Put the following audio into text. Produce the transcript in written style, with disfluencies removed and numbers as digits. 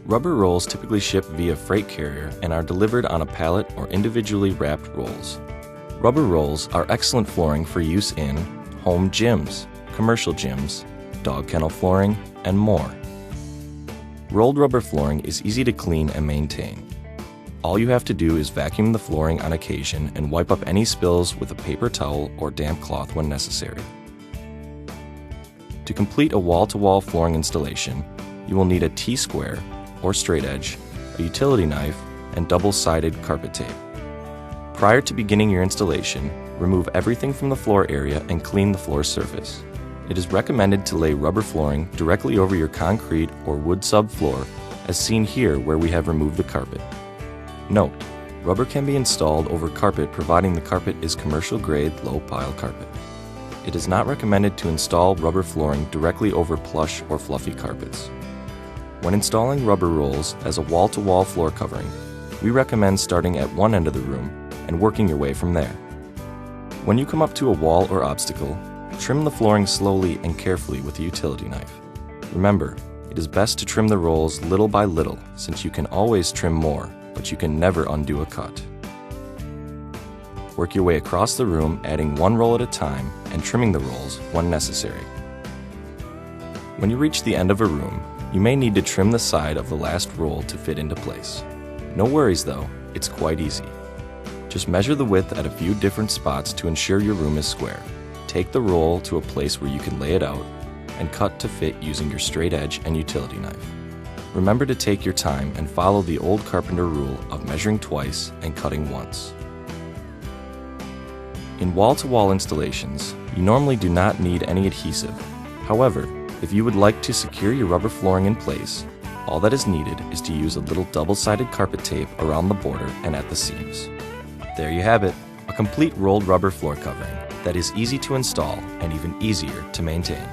Rubber rolls typically ship via freight carrier and are delivered on a pallet or individually wrapped rolls. Rubber rolls are excellent flooring for use in home gyms, commercial gyms, dog kennel flooring, and more. Rolled rubber flooring is easy to clean and maintain. All you have to do is vacuum the flooring on occasion and wipe up any spills with a paper towel or damp cloth when necessary. To complete a wall-to-wall flooring installation, you will need a T-square or straight edge, a utility knife, and double-sided carpet tape. Prior to beginning your installation, remove everything from the floor area and clean the floor surface. It is recommended to lay rubber flooring directly over your concrete or wood subfloor, as seen here where we have removed the carpet. Note, rubber can be installed over carpet providing the carpet is commercial-grade low-pile carpet. It is not recommended to install rubber flooring directly over plush or fluffy carpets. When installing rubber rolls as a wall-to-wall floor covering, we recommend starting at one end of the room and working your way from there. When you come up to a wall or obstacle, trim the flooring slowly and carefully with a utility knife. Remember, it is best to trim the rolls little by little since you can always trim more, but you can never undo a cut. Work your way across the room, adding one roll at a time and trimming the rolls when necessary. When you reach the end of a room, you may need to trim the side of the last roll to fit into place. No worries though, it's quite easy. Just measure the width at a few different spots to ensure your room is square. Take the roll to a place where you can lay it out and cut to fit using your straight edge and utility knife. Remember to take your time and follow the old carpenter rule of measuring twice and cutting once. In wall-to-wall installations, you normally do not need any adhesive. However, if you would like to secure your rubber flooring in place, all that is needed is to use a little double-sided carpet tape around the border and at the seams. There you have it, a complete rolled rubber floor covering that is easy to install and even easier to maintain.